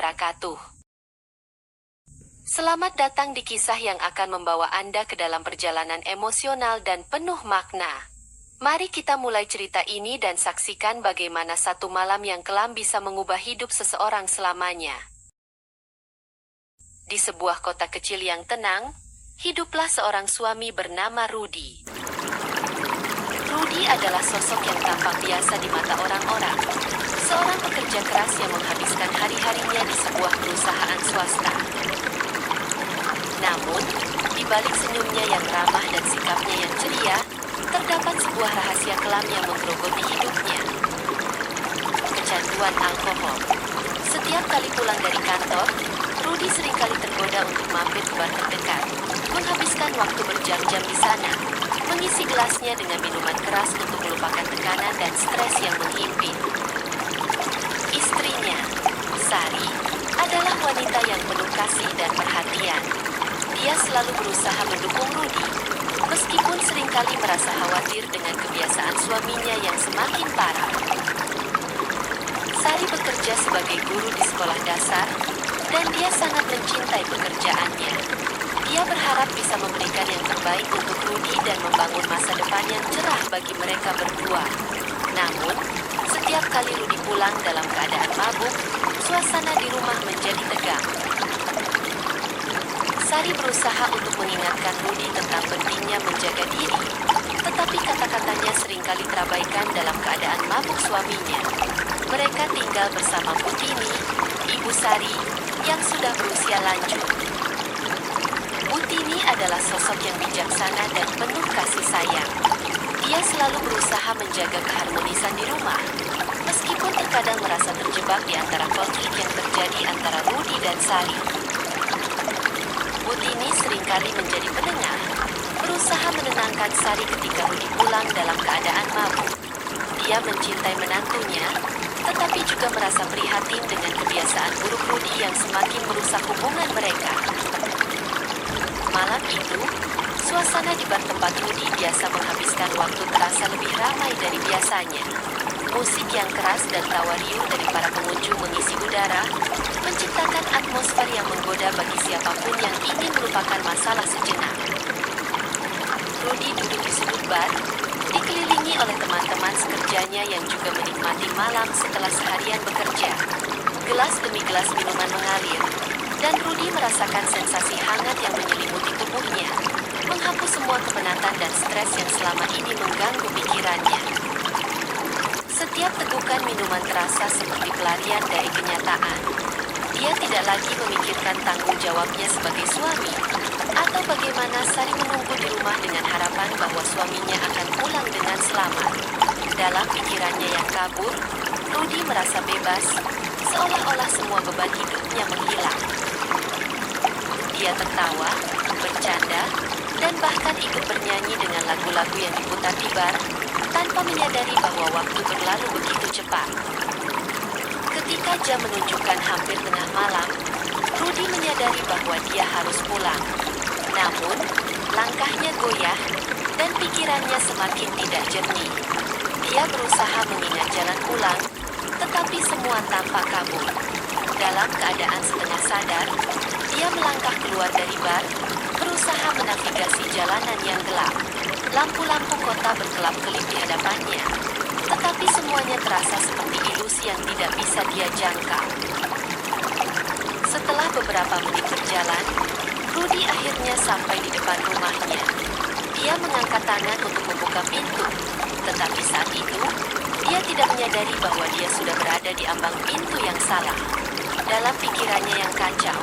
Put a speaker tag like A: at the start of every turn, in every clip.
A: wabarakatuh. Selamat datang di kisah yang akan membawa Anda ke dalam perjalanan emosional dan penuh makna. Mari kita mulai cerita ini dan saksikan bagaimana satu malam yang kelam bisa mengubah hidup seseorang selamanya. Di sebuah kota kecil yang tenang, hiduplah seorang suami bernama Rudy. Rudy adalah sosok yang tampak biasa di mata orang-orang. Seorang pekerja keras yang menghabiskan hari-harinya di sebuah perusahaan swasta. Namun, di balik senyumnya yang ramah dan sikapnya yang ceria, terdapat sebuah rahasia kelam yang menggerogoti hidupnya. Kecanduan alkohol. Setiap kali pulang dari kantor, Rudy seringkali tergoda untuk mampir ke bar terdekat, menghabiskan waktu berjam-jam di sana, mengisi gelasnya dengan minuman keras untuk melupakan tekanan dan stres yang menghimpit. Istrinya, Sari, adalah wanita yang penuh kasih dan perhatian. Dia selalu berusaha mendukung Rudy, meskipun seringkali merasa khawatir dengan kebiasaan suaminya yang semakin parah. Sari bekerja sebagai guru di sekolah dasar, dan dia sangat mencintai pekerjaannya. Dia berharap bisa memberikan yang terbaik untuk Rudy dan membangun masa depan yang cerah bagi mereka berdua. Namun, setiap kali Rudy pulang dalam keadaan mabuk, suasana di rumah menjadi tegang. Sari berusaha untuk mengingatkan Rudy tentang pentingnya menjaga diri, tetapi kata-katanya seringkali terabaikan dalam keadaan mabuk suaminya. Mereka tinggal bersama Butini, ibu Sari, yang sudah berusia lanjut. Butini adalah sosok yang bijaksana dan penuh kasih sayang. Dia selalu berusaha menjaga keharmonisan di rumah, meskipun terkadang merasa terjebak di antara konflik yang terjadi antara Rudy dan Sari. Butini seringkali menjadi penengah, berusaha menenangkan Sari ketika Rudy pulang dalam keadaan mabuk. Dia mencintai menantunya, tetapi juga merasa prihatin dengan kebiasaan buruk Rudy yang semakin merusak hubungan mereka. Malam itu, suasana di bar tempat Rudy biasa menghabiskan waktu terasa lebih ramai dari biasanya. Musik yang keras dan tawa riuh dari para pengunjung mengisi udara, menciptakan atmosfer yang menggoda bagi siapapun yang ingin melupakan masalah sejenak. Rudy duduk di sudut bar, dikelilingi oleh teman-teman sekerjanya yang juga menikmati malam setelah seharian bekerja. Gelas demi gelas minuman mengalir, dan Rudy merasakan sensasi hangat yang menyelimuti tubuhnya, menghapus semua kepenatan dan stres yang selama ini mengganggu pikirannya. Setiap tegukan minuman terasa seperti pelarian dari kenyataan. Dia tidak lagi memikirkan tanggung jawabnya sebagai suami, atau bagaimana Sari menunggu di rumah dengan harapan bahwa suaminya akan pulang dengan selamat. Dalam pikirannya yang kabur, Rudy merasa bebas, seolah-olah semua beban hidupnya menghilang. Dia tertawa, bercanda, dan bahkan ikut bernyanyi dengan lagu-lagu yang diputar di bar, tanpa menyadari bahwa waktu berlalu begitu cepat. Ketika jam menunjukkan hampir tengah malam, Rudy menyadari bahwa dia harus pulang. Namun, langkahnya goyah, dan pikirannya semakin tidak jernih. Dia berusaha mengingat jalan pulang, tetapi semua tampak kabur. Dalam keadaan setengah sadar, dia melangkah keluar dari bar, berusaha menavigasi jalanan yang gelap. Lampu-lampu kota berkelap-kelip di hadapannya, tetapi semuanya terasa seperti ilusi yang tidak bisa dia jangkau. Setelah beberapa menit berjalan, Rudy akhirnya sampai di depan rumahnya. Dia mengangkat tangan untuk membuka pintu, tetapi saat itu, dia tidak menyadari bahwa dia sudah berada di ambang pintu yang salah. Dalam pikirannya yang kacau,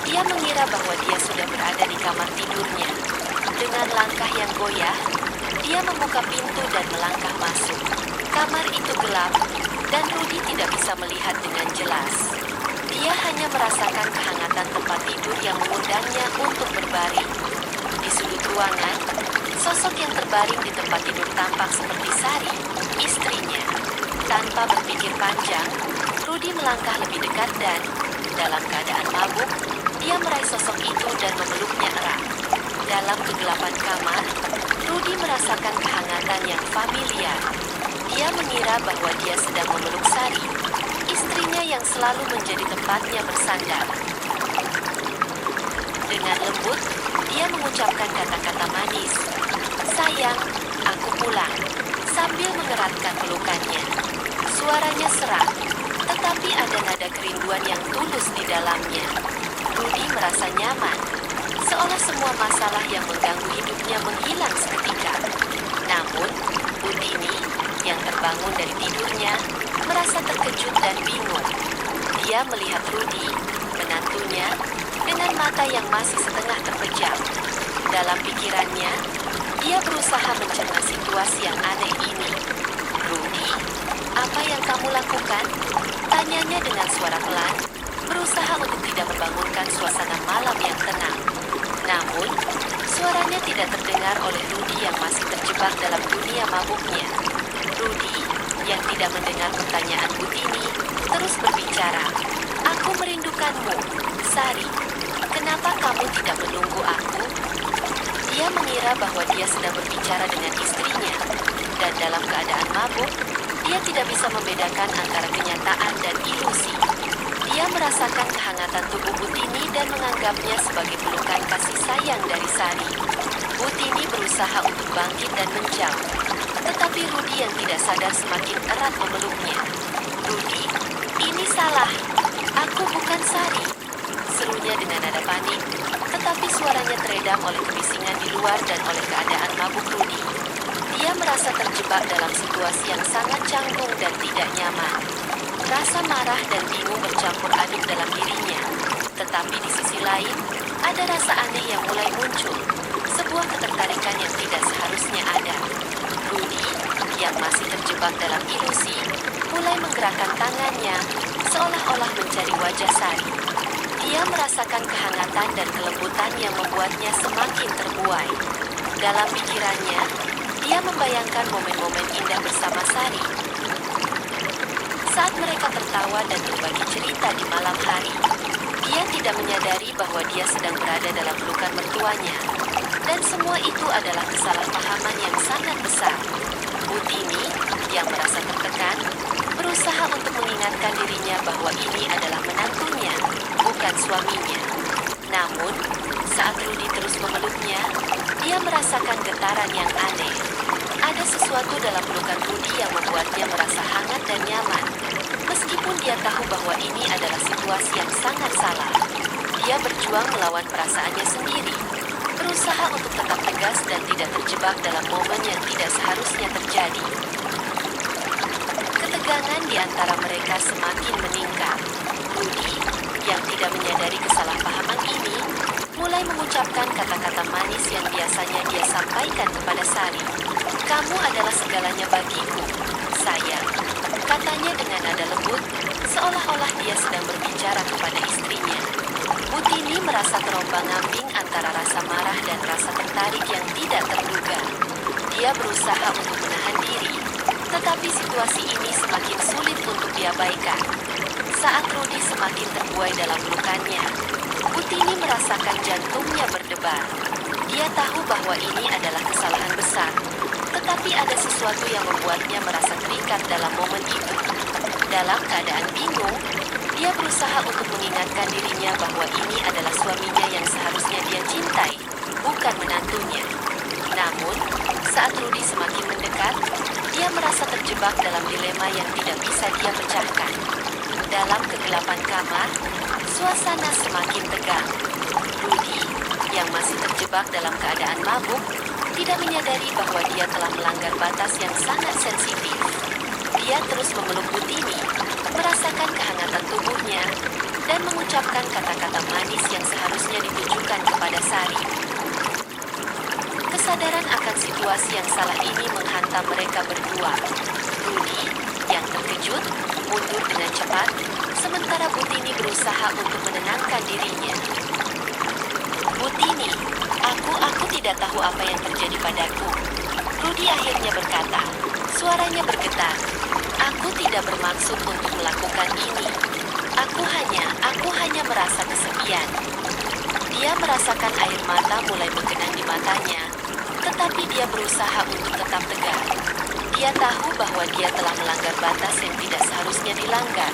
A: dia mengira bahwa dia sudah berada di kamar tidurnya. Dengan langkah yang goyah, dia membuka pintu dan melangkah masuk. Kamar itu gelap, dan Rudy tidak bisa melihat dengan jelas. Dia hanya merasakan kehangatan tempat tidur yang mengundangnya untuk berbaring. Di sudut ruangan, sosok yang terbaring di tempat tidur tampak seperti Sari, istrinya. Tanpa berpikir panjang, Rudy melangkah lebih dekat dan, dalam keadaan mabuk, dia meraih sosok itu dan memeluknya erat. Dalam kegelapan kamar, Rudy merasakan kehangatan yang familiar. Dia mengira bahwa dia sedang memeluk Sari, istrinya dirinya yang selalu menjadi tempatnya bersandar. Dengan lembut, dia mengucapkan kata-kata manis. "Sayang, aku pulang," sambil mengeratkan pelukannya. Suaranya serak, tetapi ada nada kerinduan yang tulus di dalamnya. Rudy merasa nyaman, seolah semua masalah yang mengganggu hidupnya menghilang seketika. Namun, Butini yang terbangun dari tidurnya merasa terkejut dan bingung. Dia melihat Rudy, menantunya, dengan mata yang masih setengah terpejam. Dalam pikirannya, dia berusaha mencerna situasi yang aneh ini. "Rudy, apa yang kamu lakukan?" tanyanya dengan suara pelan, berusaha untuk tidak membangunkan suasana malam yang tenang. Namun, suaranya tidak terdengar oleh Rudy yang masih terjebak dalam dunia mabuknya. Rudy, yang tidak mendengar pertanyaan Butini, terus berbicara. "Aku merindukanmu, Sari. Kenapa kamu tidak menunggu aku?" Dia mengira bahwa dia sedang berbicara dengan istrinya, dan dalam keadaan mabuk, dia tidak bisa membedakan antara kenyataan dan ilusi. Dia merasakan kehangatan tubuh Butini dan menganggapnya sebagai pelukan kasih sayang dari Sari. Butini berusaha untuk bangkit dan menjauh, tetapi Rudy yang tidak sadar semakin erat memeluknya. "Rudy, ini salah. Aku bukan Sari," serunya dengan nada panik, tetapi suaranya teredam oleh kebisingan di luar dan oleh keadaan mabuk Rudy. Dia merasa terjebak dalam situasi yang sangat canggung dan tidak nyaman. Rasa marah dan bingung bercampur aduk dalam dirinya. Tetapi di sisi lain, ada rasa aneh yang mulai muncul. Sebuah ketertarikan yang tidak seharusnya ada. Rudy, yang masih terjebak dalam ilusi, mulai menggerakkan tangannya, seolah-olah mencari wajah Sari. Dia merasakan kehangatan dan kelembutan yang membuatnya semakin terbuai. Dalam pikirannya, dia membayangkan momen-momen indah bersama Sari. Saat mereka tertawa dan berbagi cerita di malam hari, dia tidak menyadari bahwa dia sedang berada dalam pelukan mertuanya. Dan semua itu adalah kesalahpahaman yang sangat besar. Butini, yang merasa tertekan, berusaha untuk mengingatkan dirinya bahwa ini adalah menantunya, bukan suaminya. Namun, saat Rudy terus memeluknya, dia merasakan getaran yang aneh. Ada sesuatu dalam pelukan Rudy yang membuatnya merasa hangat dan nyaman. Meskipun dia tahu bahwa ini adalah situasi yang sangat salah, dia berjuang melawan perasaannya sendiri, berusaha untuk tetap tegas dan tidak terjebak dalam momen yang tidak seharusnya terjadi. Ketegangan di antara mereka semakin meningkat. Rudy, yang tidak menyadari kesalahpahaman ini, mulai mengucapkan kata-kata manis yang biasanya dia sampaikan kepada Sari. "Kamu adalah segalanya bagiku, sayang," katanya dengan nada lembut, seolah-olah dia sedang berbicara kepada istrinya. Butini merasa terombang-ambing antara rasa marah dan rasa tertarik yang tidak terduga. Dia berusaha untuk menahan diri, tetapi situasi ini semakin sulit untuk diabaikan. Saat Rudy semakin terbuai dalam pelukannya, Butini merasakan jantungnya berdebar. Dia tahu bahwa ini adalah kesalahan besar, tetapi ada sesuatu yang membuatnya merasa terikat dalam momen itu. Dalam keadaan bingung, dia berusaha untuk mengingatkan dirinya bahwa ini adalah suaminya yang seharusnya dia cintai, bukan menantunya. Namun, saat Rudy semakin mendekat, dia merasa terjebak dalam dilema yang tidak bisa dia pecahkan. Dalam kegelapan kamar, suasana semakin tegang. Rudy, yang masih terjebak dalam keadaan mabuk, tidak menyadari bahwa dia telah melanggar batas yang sangat sensitif. Dia terus memeluk Butini, merasakan kehangatan tubuhnya, dan mengucapkan kata-kata manis yang seharusnya ditujukan kepada Sari. Kesadaran akan situasi yang salah ini menghantam mereka berdua. Rudy, yang terkejut, mundur dengan cepat, sementara Butini berusaha untuk menenangkan dirinya. "Butini, aku tidak tahu apa yang terjadi padaku," Rudy akhirnya berkata. Suaranya bergetar. "Aku tidak bermaksud untuk melakukan ini. Aku hanya merasa kesepian." Dia merasakan air mata mulai menggenang di matanya, tetapi dia berusaha untuk tetap tegar. Dia tahu bahwa dia telah melanggar batas yang tidak seharusnya dilanggar.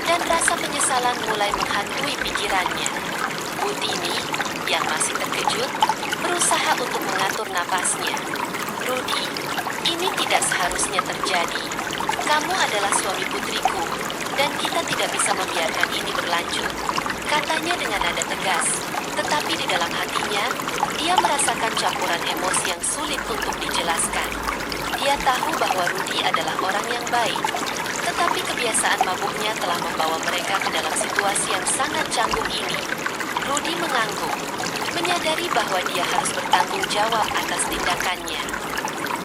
A: dan rasa penyesalan mulai menghantui pikirannya. Butini, yang masih terkejut, berusaha untuk mengatur napasnya. Rudy, ini tidak seharusnya terjadi. Kamu adalah suami putriku, dan kita tidak bisa membiarkan ini berlanjut, katanya dengan nada tegas. Tetapi di dalam hatinya, dia merasakan campuran emosi yang sulit untuk dijelaskan. Dia tahu bahwa Rudy adalah orang yang baik, tetapi kebiasaan mabuknya telah membawa mereka ke dalam situasi yang sangat canggung ini. Rudy mengangguk, menyadari bahwa dia harus bertanggung jawab atas tindakannya.